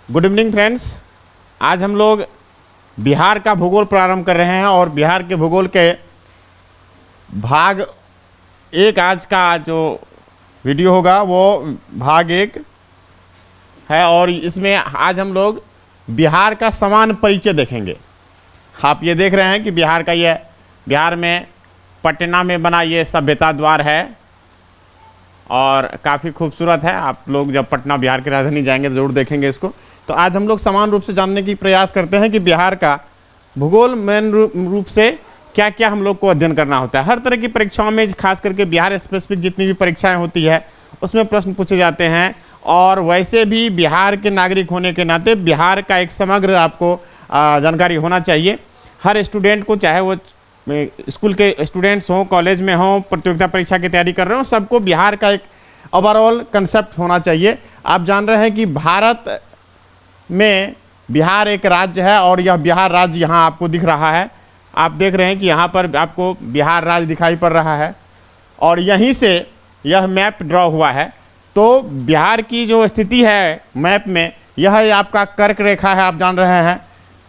Good evening friends. आज हम लोग बिहार का भूगोल प्रारंभ कर रहे हैं और बिहार के भूगोल के भाग एक आज का जो वीडियो होगा वो भाग एक है और इसमें आज हम लोग बिहार का समान परिचय देखेंगे। आप ये देख रहे हैं कि बिहार में पटना में बना ये सभ्यता द्वार है और काफ़ी खूबसूरत है। आप लोग जब पटना बिहार की राजधानी जाएंगे तो ज़रूर देखेंगे इसको। तो आज हम लोग समान रूप से जानने की प्रयास करते हैं कि बिहार का भूगोल मेन रूप से क्या क्या हम लोग को अध्ययन करना होता है। हर तरह की परीक्षाओं में खास करके बिहार स्पेसिफिक जितनी भी परीक्षाएं होती है उसमें प्रश्न पूछे जाते हैं और वैसे भी बिहार के नागरिक होने के नाते बिहार का एक समग्र आपको जानकारी होना चाहिए। हर स्टूडेंट को, चाहे वो स्कूल के स्टूडेंट्स हों, कॉलेज में हों, प्रतियोगिता परीक्षा की तैयारी कर रहे हो, सबको बिहार का एक ओवरऑल कंसेप्ट होना चाहिए। आप जान रहे हैं कि भारत में बिहार एक राज्य है और यह बिहार राज्य यहाँ आपको दिख रहा है। आप देख रहे हैं कि यहाँ पर आपको बिहार राज्य दिखाई पड़ रहा है और यहीं से यह मैप ड्रॉ हुआ है। तो बिहार की जो स्थिति है मैप में, यह आपका कर्क रेखा है। आप जान रहे हैं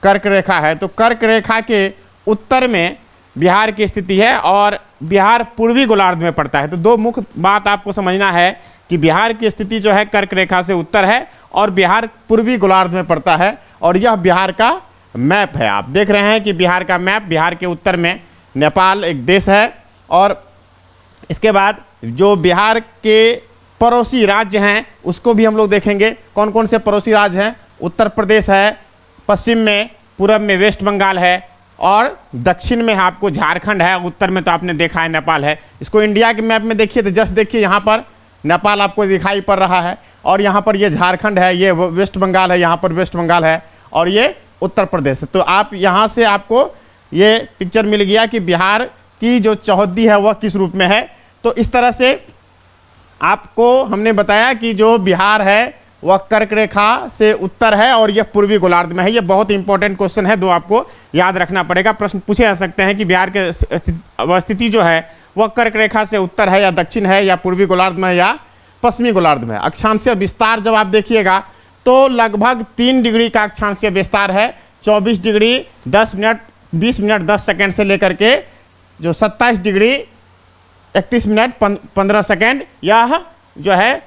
कर्क रेखा है, तो कर्क रेखा के उत्तर में बिहार की स्थिति है और बिहार पूर्वी गोलार्ध में पड़ता है। तो दो मुख्य बात आपको समझना है कि बिहार की स्थिति जो है कर्क रेखा से उत्तर है और बिहार पूर्वी गोलार्ध में पड़ता है और यह बिहार का मैप है। आप देख रहे हैं कि बिहार का मैप, बिहार के उत्तर में नेपाल एक देश है और इसके बाद जो बिहार के पड़ोसी राज्य हैं उसको भी हम लोग देखेंगे। कौन कौन से पड़ोसी राज्य हैं? उत्तर प्रदेश है, पश्चिम में, पूरब में वेस्ट बंगाल है और दक्षिण में आपको झारखंड है, उत्तर में तो आपने देखा है नेपाल है। इसको इंडिया के मैप में देखिए तो जस्ट देखिए, यहाँ पर नेपाल आपको दिखाई पड़ रहा है और यहाँ पर ये झारखंड है, ये वेस्ट बंगाल है, यहाँ पर वेस्ट बंगाल है और ये उत्तर प्रदेश है। तो आप यहाँ से आपको ये पिक्चर मिल गया कि बिहार की जो चौहद्दी है वह किस रूप में है। तो इस तरह से आपको हमने बताया कि जो बिहार है वह कर्क रेखा से उत्तर है और यह पूर्वी गोलार्ध में है। यह बहुत इंपॉर्टेंट क्वेश्चन है, दो आपको याद रखना पड़ेगा। प्रश्न पूछे जा सकते हैं कि बिहार के स्थिति जो है वह कर्क रेखा से उत्तर है या दक्षिण है या पूर्वी गोलार्ध में है या पश्चिमी गोलार्ध में। अक्षांशीय विस्तार जब आप देखिएगा तो लगभग 3 डिग्री का अक्षांशीय विस्तार है। 24 डिग्री 10 मिनट 20 मिनट 10 सेकेंड से लेकर के जो 27 डिग्री 31 मिनट 15 सेकेंड, यह जो है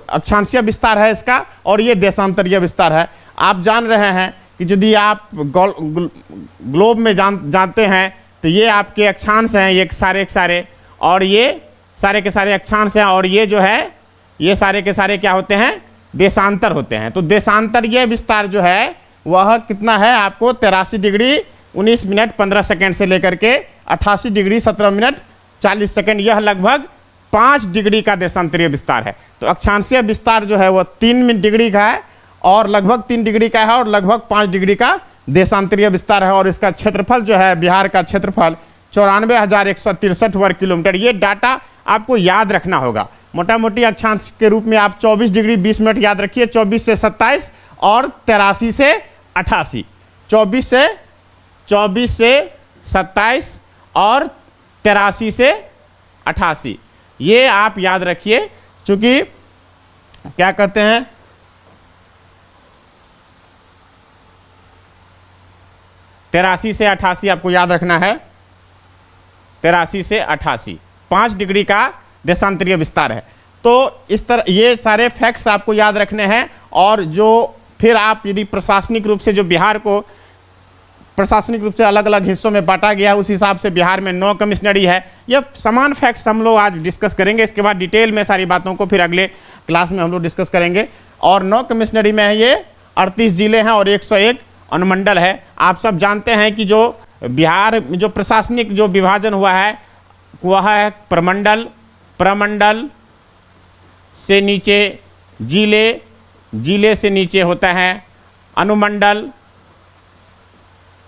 अक्षांशीय विस्तार है इसका और ये देशांतरीय विस्तार है। आप जान रहे हैं कि यदि आप ग्लोब में जानते हैं तो ये आपके अक्षांश हैं, ये सारे और ये सारे के सारे अक्षांश हैं और ये जो है ये सारे के सारे क्या होते हैं? देशांतर होते हैं। तो देशांतरीय विस्तार जो है वह कितना है? आपको 83 डिग्री 19 मिनट 15 सेकेंड से लेकर के 88 डिग्री 17 मिनट 40 सेकेंड, यह लगभग 5 डिग्री का देशांतरीय विस्तार है। तो अक्षांशीय विस्तार जो है वह 3 डिग्री का है और लगभग 3 डिग्री का है और लगभग 5 डिग्री का देशांतरीय विस्तार है। और इसका क्षेत्रफल जो है, बिहार का क्षेत्रफल 94,163 वर्ग किलोमीटर। ये डाटा आपको याद रखना होगा। मोटा मोटी अक्षांश के रूप में आप 24 डिग्री 20 मिनट याद रखिए, 24 से 27 और 83 से 88, 24 से 27 और 83 से 88, ये आप याद रखिए। चूंकि क्या कहते हैं, तिरासी से 88 आपको याद रखना है। 83 से 88 5 डिग्री का देशांतरीय विस्तार है। तो इस तरह ये सारे फैक्ट्स आपको याद रखने हैं। और जो फिर आप यदि प्रशासनिक रूप से, जो बिहार को प्रशासनिक रूप से अलग अलग हिस्सों में बांटा गया है, उस हिसाब से बिहार में 9 कमिश्नरी है। यह समान फैक्ट्स हम लोग आज डिस्कस करेंगे। इसके बाद डिटेल में सारी बातों को फिर अगले क्लास में हम लोग डिस्कस करेंगे। और 9 कमिश्नरी में है ये 38 जिले हैं और 101 अनुमंडल है। आप सब जानते हैं कि जो बिहार में जो प्रशासनिक जो विभाजन हुआ है वह है प्रमंडल, प्रमंडल से नीचे जिले, जिले से नीचे होता है अनुमंडल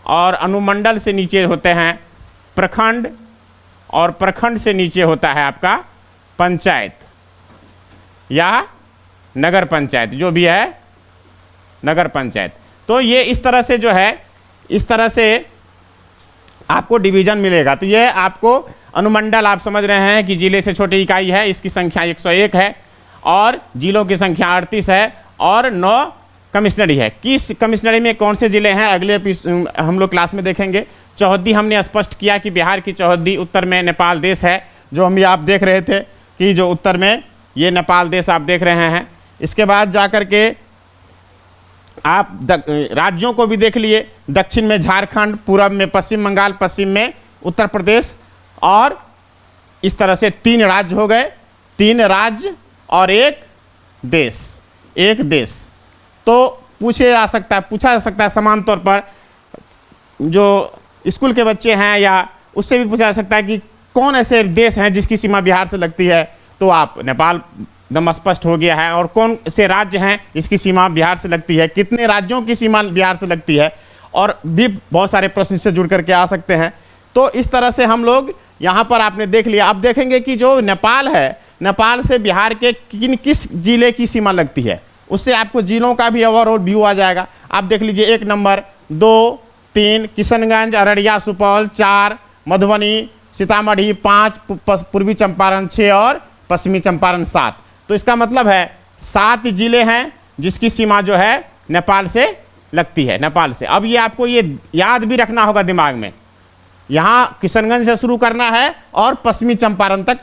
और अनुमंडल से नीचे होते हैं प्रखंड और प्रखंड से नीचे होता है आपका पंचायत या नगर पंचायत, जो भी है नगर पंचायत। तो ये इस तरह से जो है, इस तरह से आपको डिवीजन मिलेगा। तो ये आपको अनुमंडल आप समझ रहे हैं कि जिले से छोटी इकाई है, इसकी संख्या 101 है और जिलों की संख्या 38 है और 9 कमिश्नरी है। किस कमिश्नरी में कौन से जिले हैं अगले हम लोग क्लास में देखेंगे। चौहद्दी हमने स्पष्ट किया कि बिहार की चौहद्दी उत्तर में नेपाल देश है, जो हम ये आप देख रहे थे कि जो उत्तर में ये नेपाल देश आप देख रहे हैं। इसके बाद जाकर के आप राज्यों को भी देख लिए, दक्षिण में झारखंड, पूरब में पश्चिम बंगाल, पश्चिम में उत्तर प्रदेश, और इस तरह से 3 राज्य हो गए, 3 राज्य और एक देश। तो पूछा जा सकता है समान तौर पर, जो स्कूल के बच्चे हैं या उससे भी पूछा जा सकता है कि कौन ऐसे देश हैं जिसकी सीमा बिहार से लगती है, तो आप नेपाल एकदम स्पष्ट हो गया है। और कौन से राज्य हैं जिसकी सीमा बिहार से लगती है, कितने राज्यों की सीमा बिहार से लगती है, और भी बहुत सारे प्रश्न से जुड़ करके आ सकते हैं। तो इस तरह से हम लोग यहाँ पर आपने देख लिया। अब देखेंगे कि जो नेपाल है, नेपाल से बिहार के किस जिले की सीमा लगती है, उससे आपको जिलों का भी ओवरऑल व्यू आ जाएगा। आप देख लीजिए 1 नंबर, 2, 3 किशनगंज, अररिया, सुपौल, 4 मधुबनी, सीतामढ़ी, 5 पूर्वी चंपारण, 6 और पश्चिमी चंपारण 7। तो इसका मतलब है 7 जिले हैं जिसकी सीमा जो है नेपाल से लगती है, नेपाल से। अब ये आपको ये याद भी रखना होगा दिमाग में, यहाँ किशनगंज से शुरू करना है और पश्चिमी चंपारण तक,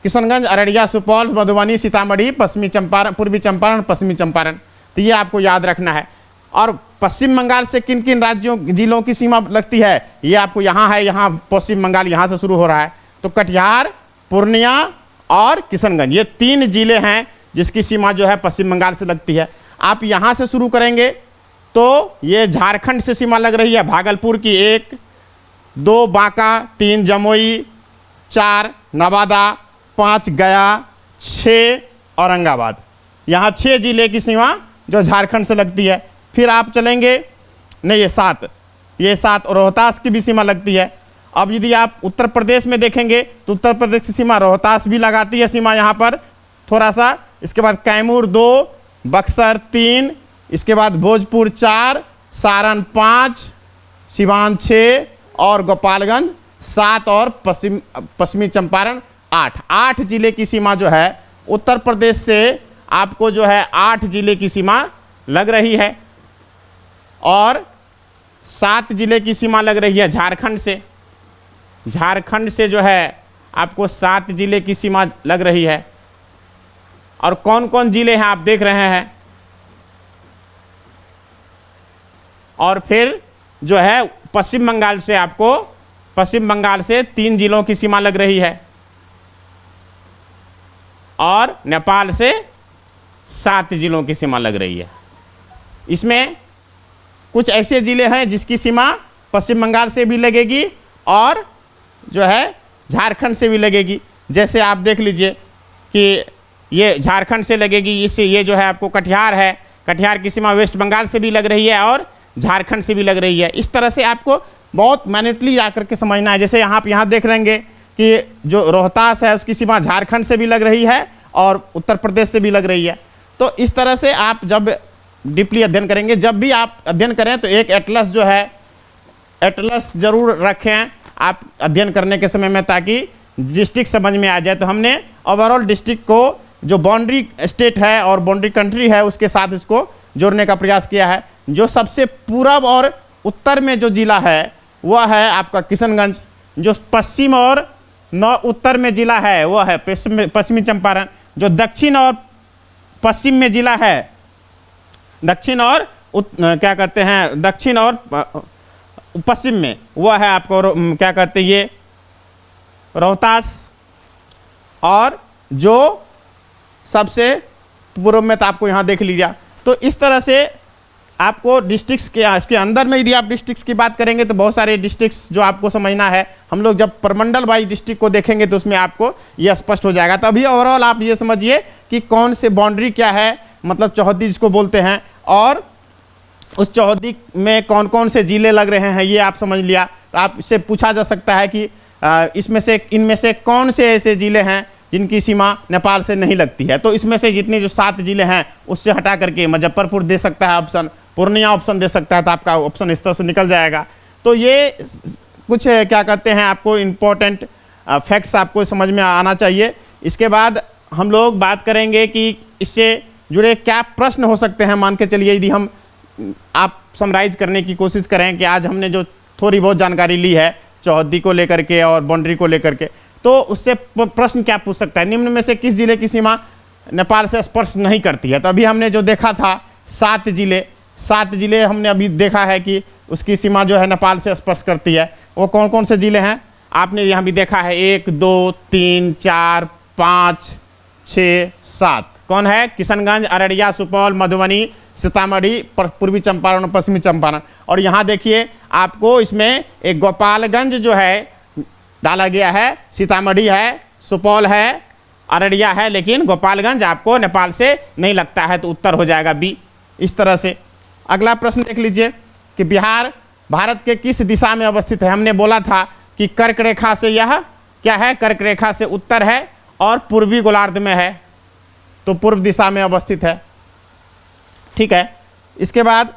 किशनगंज, अररिया, सुपौल, मधुबनी, सीतामढ़ी, पश्चिमी चंपारण, पूर्वी चंपारण, पश्चिमी चंपारण। तो ये आपको याद रखना है। और पश्चिम बंगाल से किन किन राज्यों जिलों की सीमा लगती है, ये आपको यहाँ है, यहाँ पश्चिम बंगाल यहाँ से शुरू हो रहा है। तो कटिहार, पूर्णिया और किशनगंज, ये 3 जिले हैं जिसकी सीमा जो है पश्चिम बंगाल से लगती है। आप यहाँ से शुरू करेंगे तो ये झारखंड से सीमा लग रही है, भागलपुर की 1, 2 बांका, 3 जमुई, 4 नवादा, 5 गया, 6 औरंगाबाद। यहाँ 6 जिले की सीमा जो झारखंड से लगती है। फिर आप चलेंगे, नहीं ये 7 रोहतास की भी सीमा लगती है। अब यदि आप उत्तर प्रदेश में देखेंगे तो उत्तर प्रदेश की सीमा रोहतास भी लगाती है सीमा यहाँ पर थोड़ा सा। इसके बाद कैमूर 2, बक्सर 3, इसके बाद भोजपुर 4, सारण 5, सिवान 6 और गोपालगंज 7 और पश्चिमी चंपारण 8 जिले की सीमा जो है उत्तर प्रदेश से आपको जो है 8 जिले की सीमा लग रही है, और 7 जिले की सीमा लग रही है झारखंड से। झारखंड से जो है आपको 7 जिले की सीमा लग रही है। और कौन कौन जिले हैं आप देख रहे हैं। और फिर जो है पश्चिम बंगाल से आपको, पश्चिम बंगाल से 3 जिलों की सीमा लग रही है, और नेपाल से 7 जिलों की सीमा लग रही है। इसमें कुछ ऐसे जिले हैं जिसकी सीमा पश्चिम बंगाल से भी लगेगी और जो है झारखंड से भी लगेगी। जैसे आप देख लीजिए कि ये झारखंड से लगेगी, इससे ये जो है आपको कटिहार है, कटिहार की सीमा वेस्ट बंगाल से भी लग रही है और झारखंड से भी लग रही है। इस तरह से आपको बहुत मैनेटली आकर के समझना है। जैसे आप यहाँ देख लेंगे कि जो रोहतास है उसकी सीमा झारखंड से भी लग रही है और उत्तर प्रदेश से भी लग रही है। तो इस तरह से आप जब डीपली अध्ययन करेंगे, जब भी आप अध्ययन करें तो एक एटलस जो है, एटलस जरूर रखें आप अध्ययन करने के समय में, ताकि डिस्ट्रिक्ट समझ में आ जाए। तो हमने ओवरऑल डिस्ट्रिक्ट को जो बाउंड्री स्टेट है और बाउंड्री कंट्री है उसके साथ इसको जोड़ने का प्रयास किया है। जो सबसे पूरब और उत्तर में जो जिला है वह है आपका किशनगंज। जो पश्चिम और उत्तर में जिला है वह है पश्चिमी चंपारण। जो दक्षिण और पश्चिम में जिला है, दक्षिण और दक्षिण और पश्चिम में वह है आपको क्या कहते हैं ये रोहतास। और जो सबसे पूर्व में तो आपको यहाँ देख लीजिए। तो इस तरह से आपको डिस्ट्रिक्ट्स के इसके अंदर में यदि आप डिस्ट्रिक्ट्स की बात करेंगे तो बहुत सारे डिस्ट्रिक्ट्स जो आपको समझना है। हम लोग जब प्रमंडल वाइज डिस्ट्रिक्ट को देखेंगे तो उसमें आपको यह स्पष्ट हो जाएगा। तो अभी ओवरऑल आप ये समझिए कि कौन से बाउंड्री क्या है, मतलब चौहद्दी जिसको बोलते हैं, और उस चौहद्दी में कौन कौन से जिले लग रहे हैं ये आप समझ लिया। तो आप इससे पूछा जा सकता है कि इनमें से कौन से ऐसे जिले हैं जिनकी सीमा नेपाल से नहीं लगती है। तो इसमें से जितने जो 7 जिले हैं उससे हटा करके मुजफ्फरपुर दे सकता है ऑप्शन, पूर्णिया ऑप्शन दे सकता है, तो आपका ऑप्शन इस तरह से निकल जाएगा। तो ये कुछ क्या कहते हैं आपको इम्पोर्टेंट फैक्ट्स आपको समझ में आना चाहिए। इसके बाद हम लोग बात करेंगे कि इससे जुड़े क्या प्रश्न हो सकते हैं। मान के चलिए यदि हम आप समराइज करने की कोशिश करें कि आज हमने जो थोड़ी बहुत जानकारी ली है चौहद्दी को लेकर के और बाउंड्री को लेकर के, तो उससे प्रश्न क्या पूछ सकता है, निम्न में से किस जिले की सीमा नेपाल से स्पर्श नहीं करती है। तो अभी हमने जो देखा था 7 जिले हमने अभी देखा है कि उसकी सीमा जो है नेपाल से स्पर्श करती है। वो कौन कौन से जिले हैं आपने यहाँ भी देखा है, 1 2 3 4 5 6 7। कौन है, किशनगंज, अररिया, सुपौल, मधुबनी, सीतामढ़ी, पूर्वी चंपारण, पश्चिमी चंपारण। और यहाँ देखिए आपको इसमें एक गोपालगंज जो है डाला गया है, सीतामढ़ी है, सुपौल है, अररिया है, लेकिन गोपालगंज आपको नेपाल से नहीं लगता है, तो उत्तर हो जाएगा बी। इस तरह से अगला प्रश्न देख लीजिए कि बिहार भारत के किस दिशा में अवस्थित है। हमने बोला था कि कर्क रेखा से यह क्या है, कर्क रेखा से उत्तर है और पूर्वी गोलार्ध में है, तो पूर्व दिशा में अवस्थित है। ठीक है, इसके बाद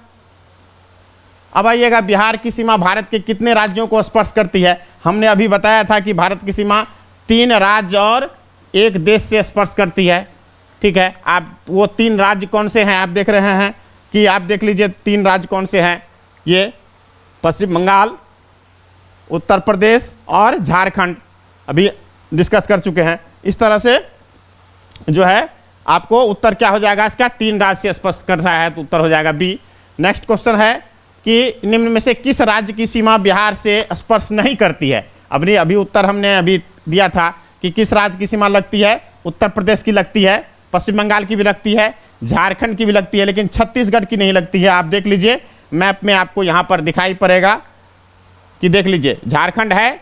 अब आइएगा बिहार की सीमा भारत के कितने राज्यों को स्पर्श करती है। हमने अभी बताया था कि भारत की सीमा 3 राज्य और 1 देश से स्पर्श करती है। ठीक है, आप वो 3 राज्य कौन से हैं आप देख रहे हैं कि आप देख लीजिए 3 राज्य कौन से हैं, ये पश्चिम बंगाल, उत्तर प्रदेश और झारखंड अभी डिस्कस कर चुके हैं। इस तरह से जो है आपको उत्तर क्या हो जाएगा इसका, 3 राज्य से स्पर्श कर रहा है, तो उत्तर हो जाएगा बी। नेक्स्ट क्वेश्चन है कि निम्न में से किस राज्य की सीमा बिहार से स्पर्श नहीं करती है। अभी उत्तर हमने अभी दिया था कि किस राज्य की सीमा लगती है, उत्तर प्रदेश की लगती है, पश्चिम बंगाल की भी लगती है, झारखंड की भी लगती है, लेकिन छत्तीसगढ़ की नहीं लगती है। आप देख लीजिए मैप में आपको यहाँ पर दिखाई पड़ेगा कि देख लीजिए झारखंड है,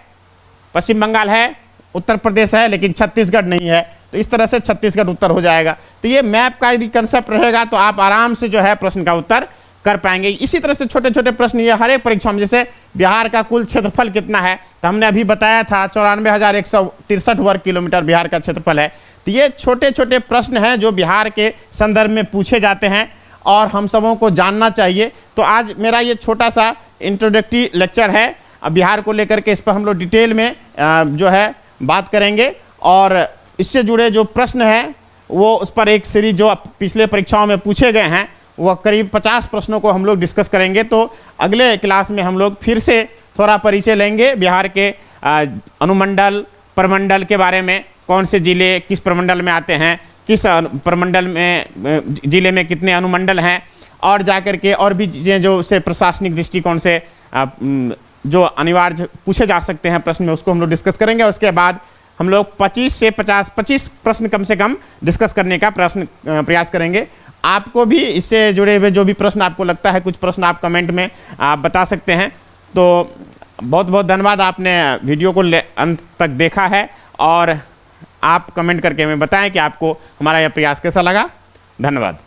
पश्चिम बंगाल है, उत्तर प्रदेश है, लेकिन छत्तीसगढ़ नहीं है। तो इस तरह से छत्तीसगढ़ उत्तर हो जाएगा। तो ये मैप का यदि कंसेप्ट रहेगा तो आप आराम से जो है प्रश्न का उत्तर कर पाएंगे। इसी तरह से छोटे छोटे प्रश्न ये हर एक परीक्षा में, जैसे बिहार का कुल क्षेत्रफल कितना है, तो हमने अभी बताया था 94,163 वर्ग किलोमीटर बिहार का क्षेत्रफल है। तो ये छोटे छोटे प्रश्न हैं जो बिहार के संदर्भ में पूछे जाते हैं और हम सबों को जानना चाहिए। तो आज मेरा ये छोटा सा इंट्रोडक्टरी लेक्चर है बिहार को लेकर के, इस पर हम लोग डिटेल में जो है बात करेंगे और इससे जुड़े जो प्रश्न हैं वो उस पर एक सीरीज जो पिछले परीक्षाओं में पूछे गए हैं वो करीब 50 प्रश्नों को हम लोग डिस्कस करेंगे। तो अगले क्लास में हम लोग फिर से थोड़ा परिचय लेंगे बिहार के अनुमंडल प्रमंडल के बारे में, कौन से जिले किस प्रमंडल में आते हैं, किस प्रमंडल में जिले में कितने अनुमंडल हैं, और जाकर के और भी चीज़ें जो से प्रशासनिक दृष्टिकोण से जो अनिवार्य पूछे जा सकते हैं प्रश्न में, उसको हम लोग डिस्कस करेंगे। उसके बाद हम लोग 25 प्रश्न कम से कम डिस्कस करने का प्रयास करेंगे। आपको भी इससे जुड़े हुए जो भी प्रश्न आपको लगता है, कुछ प्रश्न आप कमेंट में आप बता सकते हैं। तो बहुत बहुत धन्यवाद, आपने वीडियो को अंत तक देखा है और आप कमेंट करके हमें बताएं कि आपको हमारा यह प्रयास कैसा लगा। धन्यवाद।